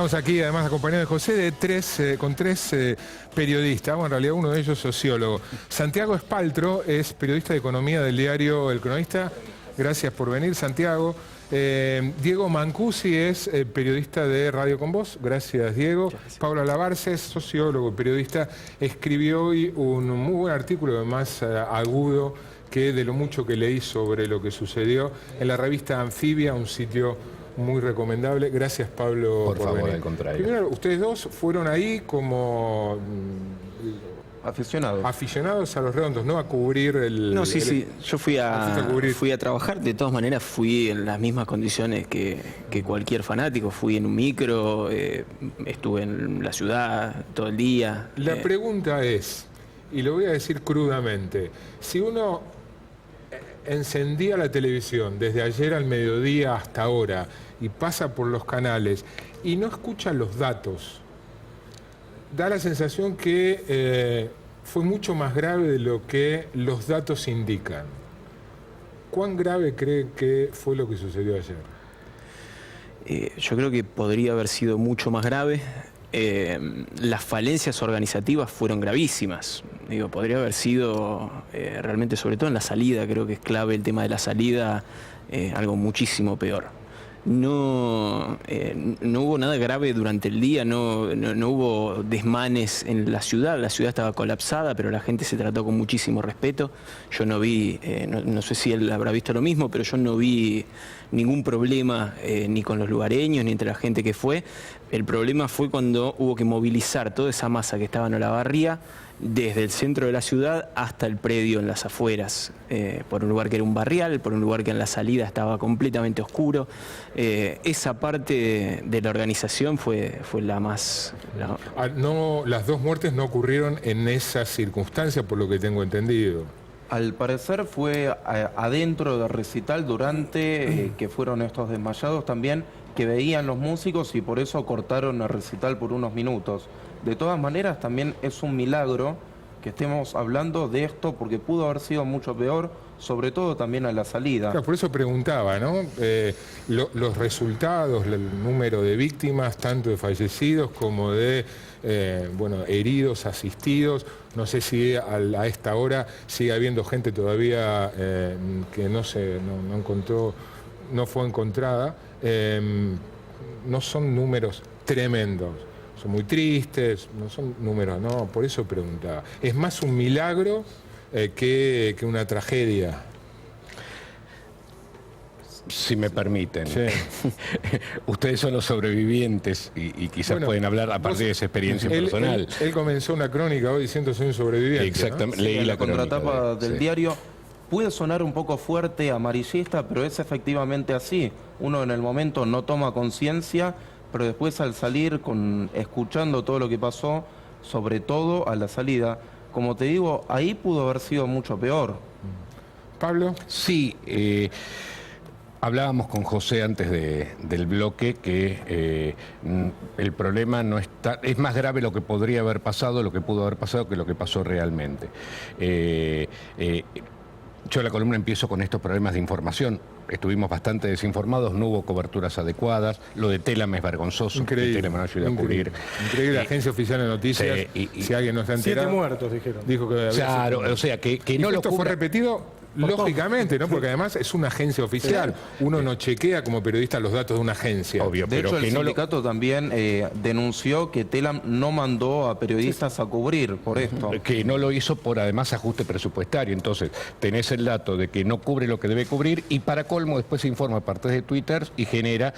Estamos aquí, además, acompañados de José, con tres periodistas. Bueno, en realidad uno de ellos sociólogo. Santiago Espaltro es periodista de economía del diario El Cronista. Gracias por venir, Santiago. Diego Mancusi es periodista de Radio Con Voz. Gracias, Diego. Paula Labarce es sociólogo, periodista. Escribió hoy un muy buen artículo, más agudo que de lo mucho que leí sobre lo que sucedió en la revista Anfibia, un sitio muy recomendable. Gracias, Pablo, por favor, venir. al contrario. Primero, ustedes dos fueron ahí como aficionados a los redondos, ¿no? A cubrir el... No, sí. Yo fui a trabajar. De todas maneras, fui en las mismas condiciones que cualquier fanático. Fui en un micro, estuve en la ciudad todo el día. La pregunta es, y lo voy a decir crudamente, si uno encendía la televisión desde ayer al mediodía hasta ahora y pasa por los canales y no escucha los datos, da la sensación que fue mucho más grave de lo que los datos indican. ¿Cuán grave cree que fue lo que sucedió ayer? Yo creo que podría haber sido mucho más grave. Las falencias organizativas fueron gravísimas. Podría haber sido realmente, sobre todo en la salida, creo que es clave el tema de la salida, algo muchísimo peor. No hubo nada grave durante el día, no hubo desmanes en la ciudad estaba colapsada, pero la gente se trató con muchísimo respeto. Yo no vi, no sé si él habrá visto lo mismo, pero yo no vi ningún problema ni con los lugareños ni entre la gente que fue. El problema fue cuando hubo que movilizar toda esa masa que estaba en Olavarría desde el centro de la ciudad hasta el predio en las afueras, por un lugar que era un barrial, por un lugar que en la salida estaba completamente oscuro. Esa parte de la organización fue la más... No, las dos muertes no ocurrieron en esa circunstancia, por lo que tengo entendido. Al parecer fue adentro del recital durante que fueron estos desmayados también, que veían los músicos y por eso cortaron el recital por unos minutos. De todas maneras, también es un milagro que estemos hablando de esto porque pudo haber sido mucho peor, sobre todo también a la salida. Claro, por eso preguntaba, ¿no? Los resultados, el número de víctimas, tanto de fallecidos como de heridos, asistidos. No sé si a esta hora sigue habiendo gente todavía que no encontró, no fue encontrada. No son números tremendos. Son muy tristes, no son números, no, por eso preguntaba. ¿Es más un milagro que una tragedia? Si me permiten. Sí. Ustedes son los sobrevivientes y quizás pueden hablar a partir de esa experiencia personal. Él comenzó una crónica hoy diciendo soy un sobreviviente. Exactamente, ¿no? leí la contratapa del diario. Puede sonar un poco fuerte, amarillista, pero es efectivamente así. Uno en el momento no toma conciencia, pero después al salir, escuchando todo lo que pasó, sobre todo a la salida, como te digo, ahí pudo haber sido mucho peor. ¿Pablo? Sí, hablábamos con José antes del bloque que el problema no está, es más grave lo que podría haber pasado, lo que pudo haber pasado, que lo que pasó realmente. Yo la columna empiezo con estos problemas de información. Estuvimos bastante desinformados, no hubo coberturas adecuadas. Lo de Telam es vergonzoso. Increíble. Telam no ayuda a cubrir. Increíble, la Agencia Oficial de Noticias, si alguien no está enterado. 7 muertos, dijeron. Dijo que había claro, o sea, que no lo esto fue repetido lógicamente, ¿no? Porque además es una agencia oficial. Uno no chequea como periodista los datos de una agencia. Obvio, de hecho, el sindicato también denunció que Telam no mandó a periodistas a cubrir por esto. Que no lo hizo por además ajuste presupuestario. Entonces, tenés el dato de que no cubre lo que debe cubrir y para colmo después se informa a partir de Twitter y genera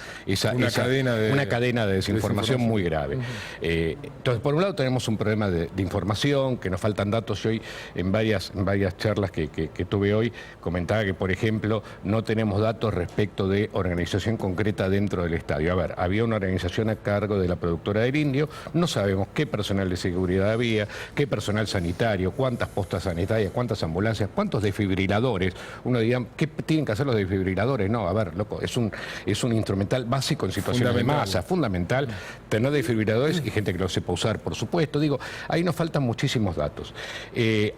una cadena de desinformación muy grave. Entonces, por un lado tenemos un problema de información, que nos faltan datos. Y hoy en varias charlas que tuve hoy comentaba que, por ejemplo, no tenemos datos respecto de organización concreta dentro del estadio. A ver, había una organización a cargo de la productora del Indio, no sabemos qué personal de seguridad había, qué personal sanitario, cuántas postas sanitarias, cuántas ambulancias, cuántos desfibriladores. Uno diría, ¿qué tienen que hacer los desfibriladores? No, a ver, loco, es un instrumental básico en situaciones de masa, fundamental, tener desfibriladores y gente que lo sepa usar, por supuesto. Digo, ahí nos faltan muchísimos datos.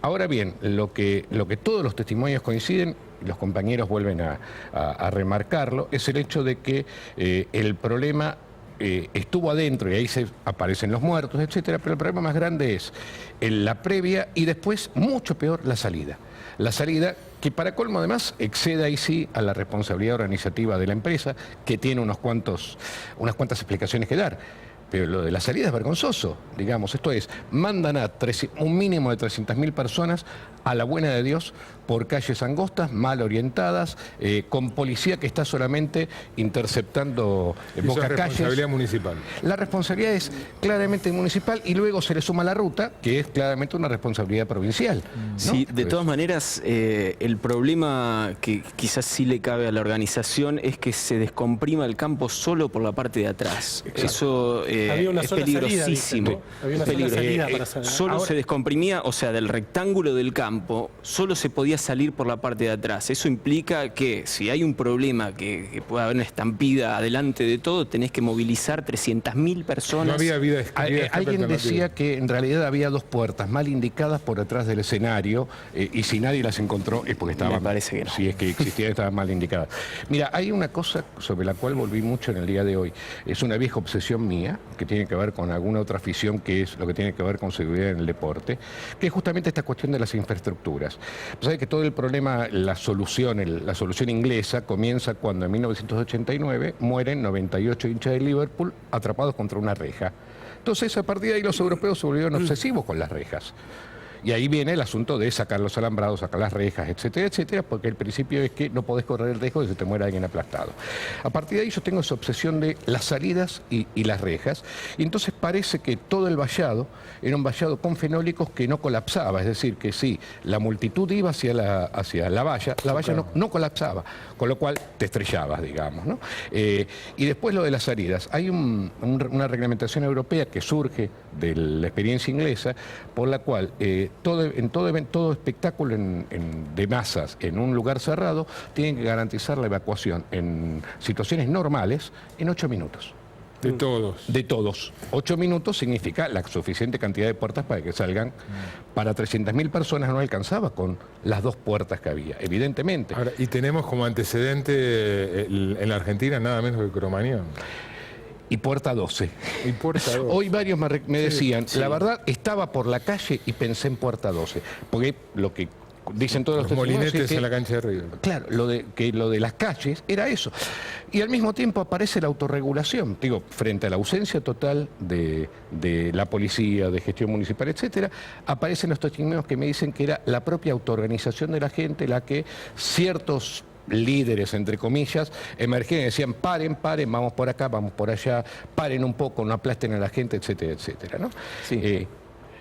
Ahora bien, lo que todos los testimonios coinciden, los compañeros vuelven a remarcarlo, es el hecho de que el problema estuvo adentro y ahí se aparecen los muertos, etcétera, pero el problema más grande es la previa y después, mucho peor, la salida. La salida que para colmo además excede ahí sí a la responsabilidad organizativa de la empresa, que tiene unas cuantas explicaciones que dar. Pero lo de la salida es vergonzoso, digamos. Esto es, mandan a un mínimo de 300.000 personas a la buena de Dios por calles angostas, mal orientadas, con policía que está solamente interceptando bocacalles. Es responsabilidad municipal. La responsabilidad es claramente municipal y luego se le suma la ruta, que es claramente una responsabilidad provincial, ¿no? Sí, de todas maneras, el problema que quizás sí le cabe a la organización es que se descomprima el campo solo por la parte de atrás. Exacto. Eso Había una es sola peligrosísimo. salida, ¿viste? Había una sola salida para salir. Solo se descomprimía, o sea, del rectángulo del campo, solo se podía salir por la parte de atrás. Eso implica que si hay un problema, que pueda haber una estampida adelante de todo, tenés que movilizar 300.000 personas. No había vida Alguien decía que en realidad había dos puertas mal indicadas por detrás del escenario y si nadie las encontró es porque estaban... Me parece que no. Si es que existían, estaban mal indicadas. Mira, hay una cosa sobre la cual volví mucho en el día de hoy. Es una vieja obsesión mía, que tiene que ver con alguna otra afición, que es lo que tiene que ver con seguridad en el deporte, que es justamente esta cuestión de las infraestructuras. Sabes que todo el problema, la solución inglesa comienza cuando en 1989 mueren 98 hinchas de Liverpool atrapados contra una reja. Entonces, a partir de ahí los europeos se volvieron obsesivos con las rejas. Y ahí viene el asunto de sacar los alambrados, sacar las rejas, etcétera, etcétera, porque el principio es que no podés correr el riesgo de que se te muera alguien aplastado. A partir de ahí yo tengo esa obsesión de las salidas y las rejas, y entonces parece que todo el vallado era un vallado con fenólicos que no colapsaba, es decir, que sí, la multitud iba hacia la valla no colapsaba, con lo cual te estrellabas, digamos, ¿no? Y después lo de las salidas. Hay una reglamentación europea que surge de la experiencia inglesa, por la cual todo espectáculo de masas en un lugar cerrado tiene que garantizar la evacuación en situaciones normales en 8 minutos. De todos. De todos. 8 minutos significa la suficiente cantidad de puertas para que salgan. Para 300.000 personas no alcanzaba con las 2 puertas que había, evidentemente. Ahora, y tenemos como antecedente en la Argentina nada menos que Cromañón. Y puerta 12. Y puerta 12. Hoy varios me decían, la verdad, estaba por la calle y pensé en puerta 12. Porque lo que dicen todos los molinetes en la cancha de River. Claro, lo de las calles era eso. Y al mismo tiempo aparece la autorregulación. Digo, frente a la ausencia total de la policía, de gestión municipal, etcétera, aparecen los testimonios que me dicen que era la propia autoorganización de la gente la que ciertos líderes, entre comillas, emergían y decían paren, vamos por acá, vamos por allá, paren un poco, no aplasten a la gente, etcétera, etcétera, ¿no? Sí.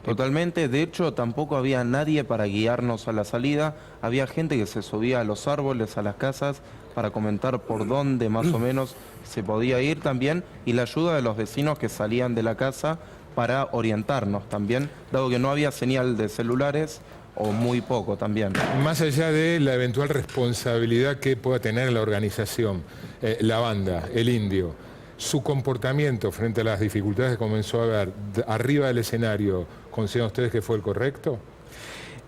Totalmente, de hecho tampoco había nadie para guiarnos a la salida, había gente que se subía a los árboles, a las casas, para comentar por dónde más o menos se podía ir también, y la ayuda de los vecinos que salían de la casa para orientarnos también, dado que no había señal de celulares, o muy poco también. Más allá de la eventual responsabilidad que pueda tener la organización, la banda, el Indio, su comportamiento frente a las dificultades que comenzó a haber arriba del escenario, ¿consideran ustedes que fue el correcto?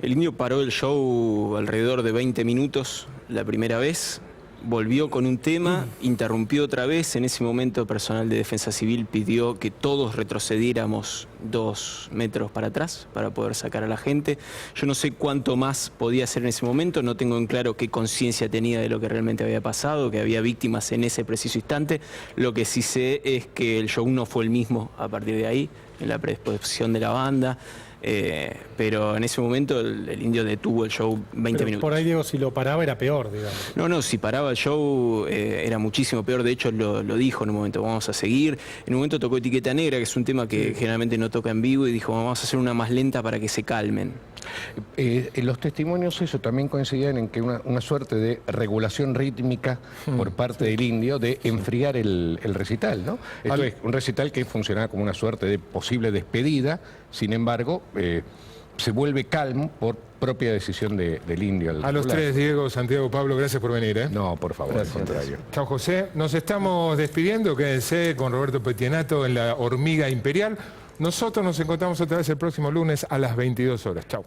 El Indio paró el show alrededor de 20 minutos la primera vez, volvió con un tema, interrumpió otra vez. En ese momento personal de Defensa Civil pidió que todos retrocediéramos 2 metros para atrás para poder sacar a la gente. Yo no sé cuánto más podía hacer en ese momento, no tengo en claro qué conciencia tenía de lo que realmente había pasado, que había víctimas en ese preciso instante. Lo que sí sé es que el show no fue el mismo a partir de ahí, en la predisposición de la banda. Pero en ese momento el Indio detuvo el show 20 minutos. Por ahí, Diego, si lo paraba era peor, digamos. No, si paraba el show era muchísimo peor. De hecho, lo dijo en un momento, vamos a seguir. En un momento tocó Etiqueta Negra, que es un tema que generalmente no toca en vivo, y dijo, vamos a hacer una más lenta para que se calmen. Los testimonios eso también coincidían en que una suerte de regulación rítmica por parte del Indio de enfriar el recital, ¿no? Esto es un recital que funcionaba como una suerte de posible despedida, sin embargo, se vuelve calmo por propia decisión del Indio. A los 3, Diego, Santiago, Pablo, gracias por venir. No, por favor, al contrario. Chao, José. Nos estamos despidiendo, quédense con Roberto Petienato en La Hormiga Imperial. Nosotros nos encontramos otra vez el próximo lunes a las 22 horas. Chao.